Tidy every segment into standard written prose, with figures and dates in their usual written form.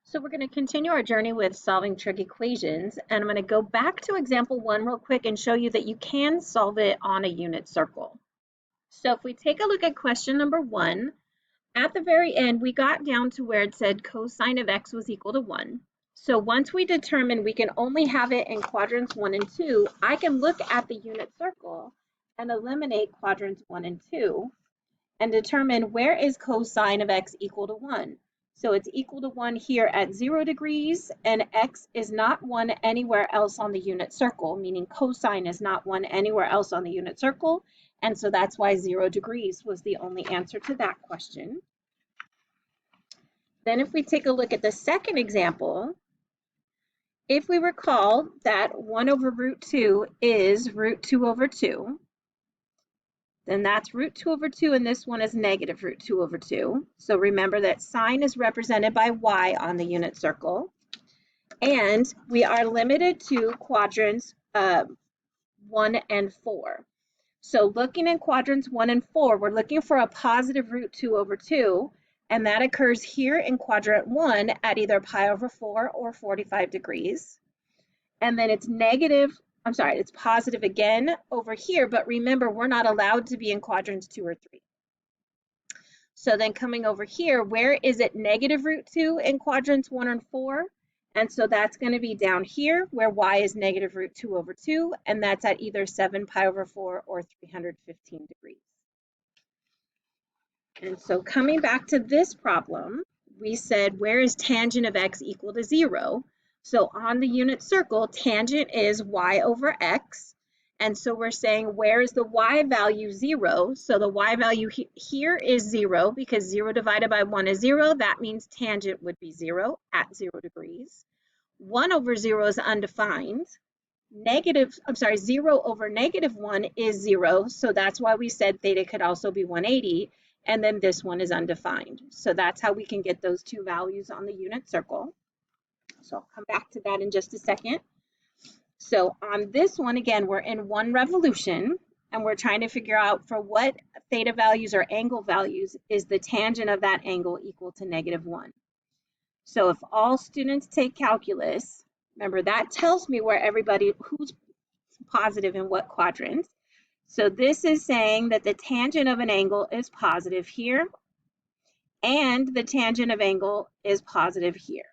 So we're going to continue our journey with solving trig equations, and I'm going to go back to example 1 real quick and show you that you can solve it on a unit circle. So if we take a look at question number 1, at the very end we got down to where it said cosine of x was equal to 1. So once we determine we can only have it in quadrants 1 and 2, I can look at the unit circle and eliminate quadrants 1 and 2 and determine where is cosine of x equal to 1. So it's equal to 1 here at 0 degrees, and x is not 1 anywhere else on the unit circle, meaning cosine is not 1 anywhere else on the unit circle, and so that's why 0 degrees was the only answer to that question. Then if we take a look at the second example, if we recall that 1 over root 2 is root 2 over 2, then that's root 2 over 2, and this one is negative root 2 over 2. So remember that sine is represented by y on the unit circle. And we are limited to quadrants 1 and 4. So looking in quadrants 1 and 4, we're looking for a positive root 2 over 2, and that occurs here in quadrant 1 at either pi over 4 or 45 degrees. And then it's it's positive again over here, but remember, we're not allowed to be in quadrants 2 or 3. So then coming over here, where is it negative root 2 in quadrants 1 and 4? And so that's going to be down here where y is negative root 2 over 2, and that's at either 7 pi over 4 or 315 degrees. And so coming back to this problem, we said where is tangent of x equal to 0? So on the unit circle, tangent is y over x. And so we're saying where is the y value 0? So the y value here is 0 because 0 divided by 1 is 0. That means tangent would be 0 at 0 degrees. 1 over 0 is undefined. 0 over negative 1 is 0. So that's why we said theta could also be 180. And then this one is undefined. So that's how we can get those two values on the unit circle. So I'll come back to that in just a second. So on this one, again, we're in one revolution, and we're trying to figure out for what theta values or angle values is the tangent of that angle equal to -1. So if all students take calculus, remember that tells me where who's positive in what quadrant. So this is saying that the tangent of an angle is positive here, and the tangent of angle is positive here,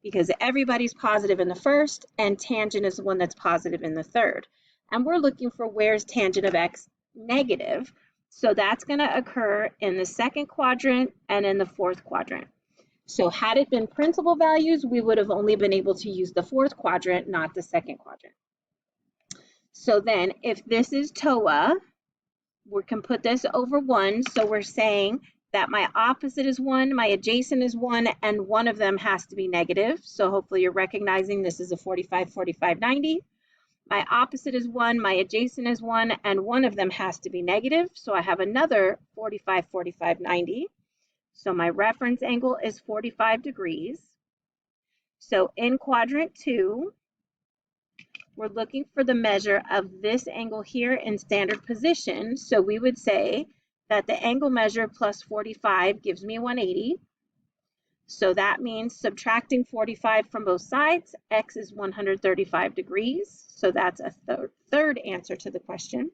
because everybody's positive in the first, and tangent is the one that's positive in the third. And we're looking for where's tangent of x negative. So that's going to occur in the second quadrant and in the fourth quadrant. So had it been principal values, we would have only been able to use the fourth quadrant, not the second quadrant. So then if this is TOA, we can put this over 1. So we're saying that my opposite is 1, my adjacent is 1, and one of them has to be negative. So hopefully you're recognizing this is a 45, 45, 90. My opposite is 1, my adjacent is 1, and one of them has to be negative. So I have another 45, 45, 90. So my reference angle is 45 degrees. So in quadrant 2, we're looking for the measure of this angle here in standard position. So we would say that the angle measure plus 45 gives me 180. So that means subtracting 45 from both sides, x is 135 degrees. So that's a third answer to the question.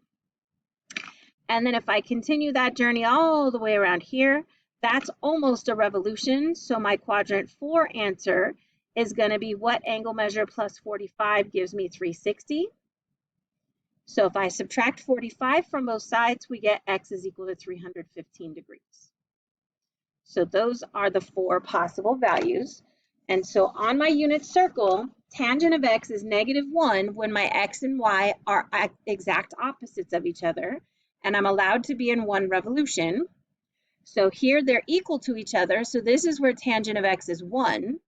And then if I continue that journey all the way around here, that's almost a revolution. So my quadrant 4 answer is going to be what angle measure plus 45 gives me 360. So if I subtract 45 from both sides, we get x is equal to 315 degrees. So those are the 4 possible values. And so on my unit circle, tangent of x is -1 when my x and y are exact opposites of each other, and I'm allowed to be in one revolution. So here they're equal to each other, so this is where tangent of x is 1.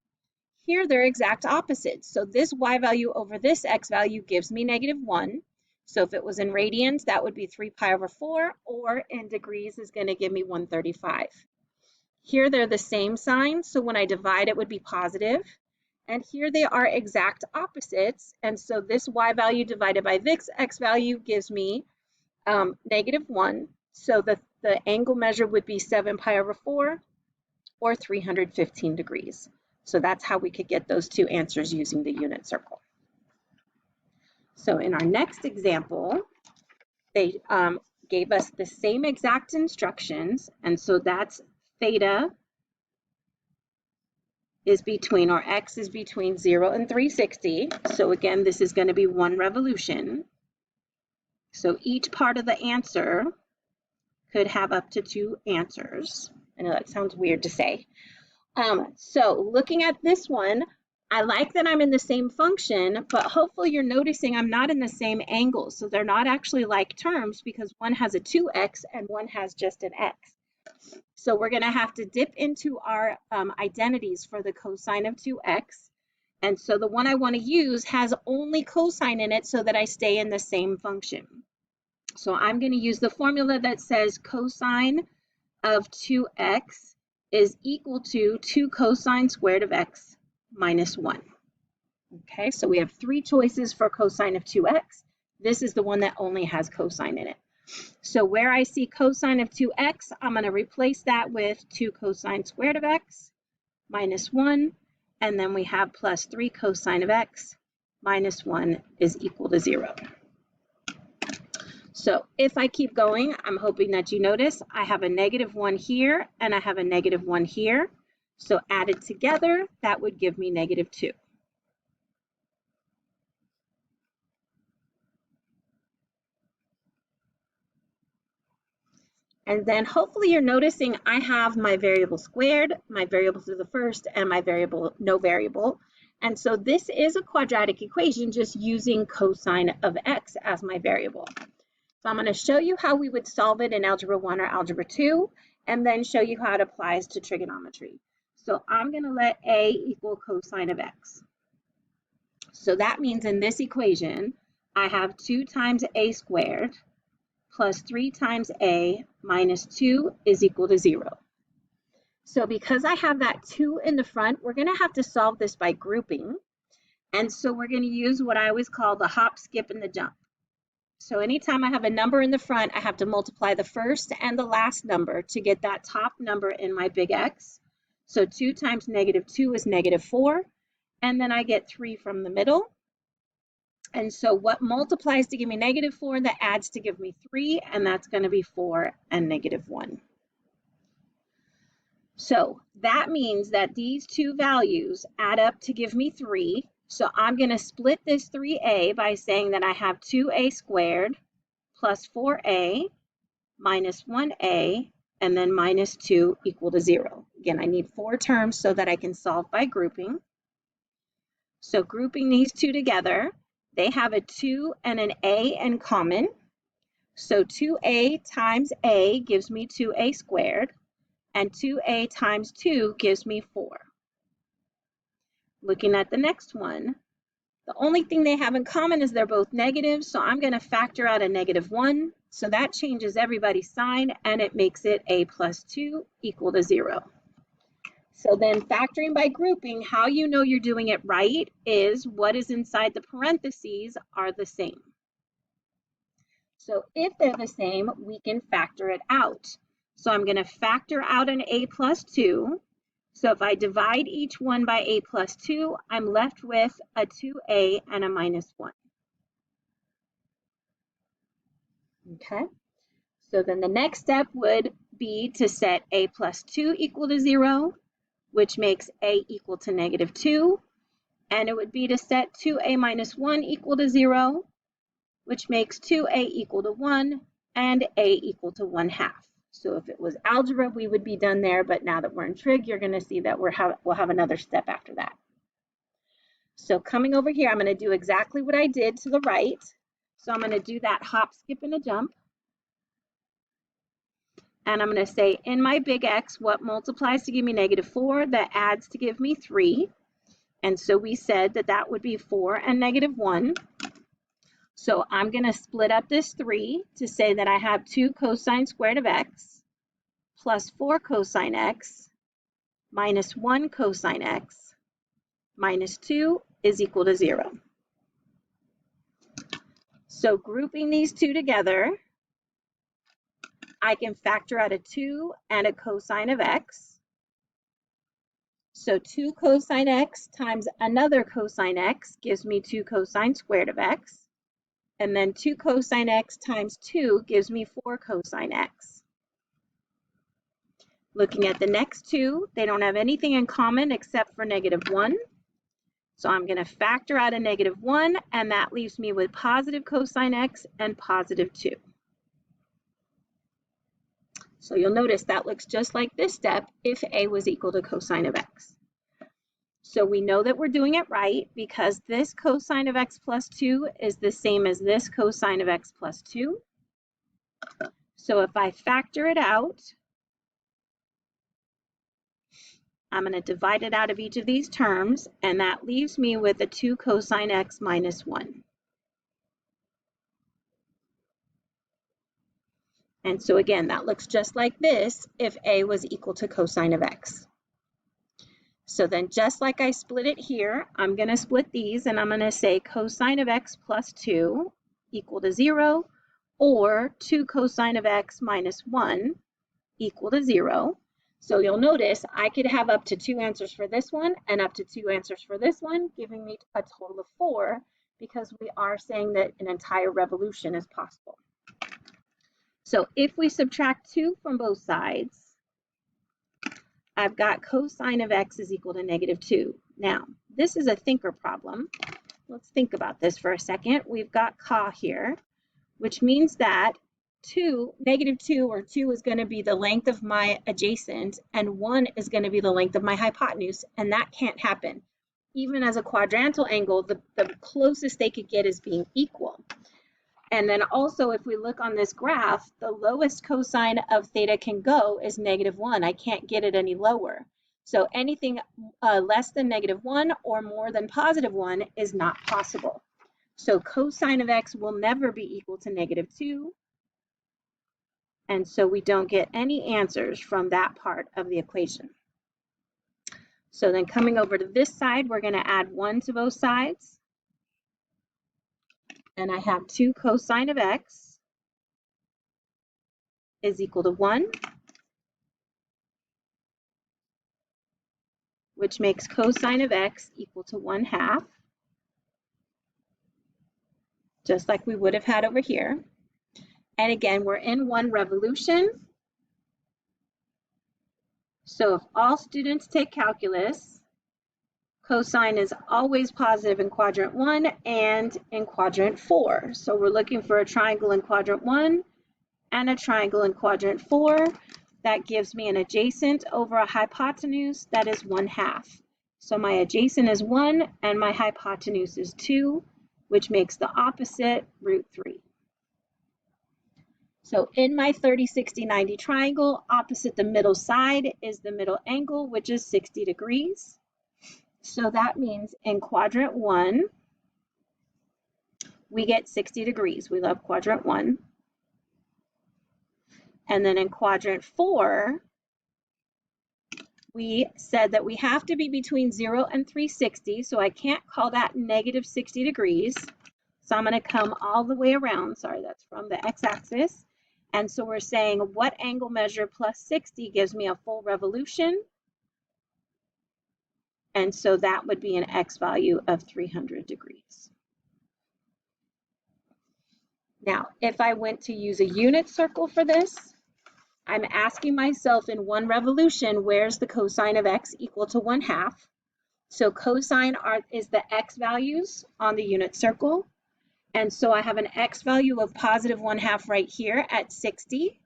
Here they're exact opposites. So this y value over this x value gives me -1. So if it was in radians, that would be 3 pi over 4, or in degrees is going to give me 135. Here they're the same sign, so when I divide it would be positive. And here they are exact opposites, and so this y value divided by this x value gives me -1. So the angle measure would be 7 pi over 4, or 315 degrees. So that's how we could get those two answers using the unit circle. So in our next example, they gave us the same exact instructions, and so that's theta is between, or x is between 0 and 360. So again, this is going to be 1 revolution. So each part of the answer could have up to 2 answers. I know that sounds weird to say. So looking at this one, I like that I'm in the same function, but hopefully you're noticing I'm not in the same angle. So they're not actually like terms because one has a 2x and one has just an x. So we're going to have to dip into our identities for the cosine of 2x. And so the one I want to use has only cosine in it so that I stay in the same function. So I'm going to use the formula that says cosine of 2x is equal to 2 cosine squared of x minus 1. Okay, so we have 3 choices for cosine of 2x. This is the one that only has cosine in it. So where I see cosine of 2x, I'm going to replace that with 2 cosine squared of x minus 1, and then we have plus 3 cosine of x minus 1 is equal to 0. So if I keep going, I'm hoping that you notice I have a -1 here and I have a -1 here. So added together, that would give me -2. And then hopefully you're noticing I have my variable squared, my variable to the first, and my variable, no variable. And so this is a quadratic equation just using cosine of x as my variable. So I'm going to show you how we would solve it in Algebra 1 or Algebra 2, and then show you how it applies to trigonometry. So I'm going to let a equal cosine of x. So that means in this equation, I have 2 times a squared plus 3 times a minus 2 is equal to 0. So because I have that 2 in the front, we're going to have to solve this by grouping. And so we're going to use what I always call the hop, skip, and the jump. So anytime I have a number in the front, I have to multiply the first and the last number to get that top number in my big X. So 2 times -2 is -4, and then I get 3 from the middle. And so what multiplies to give me -4, that adds to give me 3, and that's going to be 4 and -1. So that means that these two values add up to give me 3. So I'm going to split this 3a by saying that I have 2a squared plus 4a minus 1a and then minus 2 equal to 0. Again, I need 4 terms so that I can solve by grouping. So grouping these two together, they have a 2 and an a in common. So 2a times a gives me 2a squared, and 2a times 2 gives me 4. Looking at the next one, the only thing they have in common is they're both negative, so I'm going to factor out a -1. So that changes everybody's sign, and it makes it a plus 2 equal to 0. So then factoring by grouping, how you know you're doing it right is what is inside the parentheses are the same. So if they're the same, we can factor it out. So I'm going to factor out an a plus 2. So if I divide each one by a plus 2, I'm left with a 2a and a minus 1. Okay, so then the next step would be to set a plus 2 equal to 0, which makes a equal to -2. And it would be to set 2a minus 1 equal to 0, which makes 2a equal to 1 and a equal to 1/2. So if it was algebra, we would be done there, but now that we're in trig, you're going to see that we'll have another step after that. So coming over here, I'm going to do exactly what I did to the right. So I'm going to do that hop, skip, and a jump. And I'm going to say in my big X, what multiplies to give me -4, that adds to give me 3. And so we said that that would be 4 and -1. So I'm going to split up this 3 to say that I have 2 cosine squared of x plus 4 cosine x minus 1 cosine x minus 2 is equal to 0. So grouping these two together, I can factor out a 2 and a cosine of x. So 2 cosine x times another cosine x gives me 2 cosine squared of x. And then 2 cosine x times 2 gives me 4 cosine x. Looking at the next two, they don't have anything in common except for -1. So I'm going to factor out a -1, and that leaves me with positive cosine x and positive 2. So you'll notice that looks just like this step if a was equal to cosine of x. So we know that we're doing it right because this cosine of x plus 2 is the same as this cosine of x plus 2. So if I factor it out, I'm going to divide it out of each of these terms, and that leaves me with a 2 cosine x minus 1. And so again, that looks just like this if a was equal to cosine of x. So then just like I split it here, I'm going to split these, and I'm going to say cosine of x plus 2 equal to 0, or 2 cosine of x minus 1 equal to 0. So you'll notice I could have up to 2 answers for this one and up to 2 answers for this one, giving me a total of 4, because we are saying that an entire revolution is possible. So if we subtract 2 from both sides, I've got cosine of x is equal to -2. Now, this is a thinker problem. Let's think about this for a second. We've got ca here, which means that -2 or 2 is going to be the length of my adjacent, and 1 is going to be the length of my hypotenuse, and that can't happen. Even as a quadrantal angle, the closest they could get is being equal. And then also, if we look on this graph, the lowest cosine of theta can go is -1. I can't get it any lower. So anything less than -1 or more than +1 is not possible. So cosine of x will never be equal to -2. And so we don't get any answers from that part of the equation. So then coming over to this side, we're going to add 1 to both sides. And I have 2 cosine of x is equal to 1, which makes cosine of x equal to 1/2, just like we would have had over here. And again, we're in one revolution. So if all students take calculus, cosine is always positive in quadrant 1 and in quadrant 4. So we're looking for a triangle in quadrant 1 and a triangle in quadrant 4. That gives me an adjacent over a hypotenuse that is 1/2. So my adjacent is 1 and my hypotenuse is 2, which makes the opposite √3. So in my 30, 60, 90 triangle, opposite the middle side is the middle angle, which is 60 degrees. So that means in quadrant 1, we get 60 degrees. We love quadrant 1. And then in quadrant 4, we said that we have to be between 0 and 360, so I can't call that -60 degrees. So I'm going to come all the way around. Sorry, that's from the x-axis. And so we're saying what angle measure plus 60 gives me a full revolution? And so that would be an x value of 300 degrees. Now, if I went to use a unit circle for this, I'm asking myself in one revolution, where's the cosine of x equal to 1/2? So cosine is the x values on the unit circle. And so I have an x value of positive 1/2 right here at 60.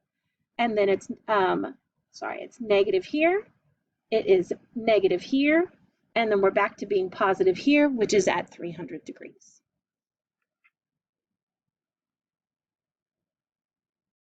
And then it's, it's negative here. It is negative here. And then we're back to being positive here, which is at 300 degrees.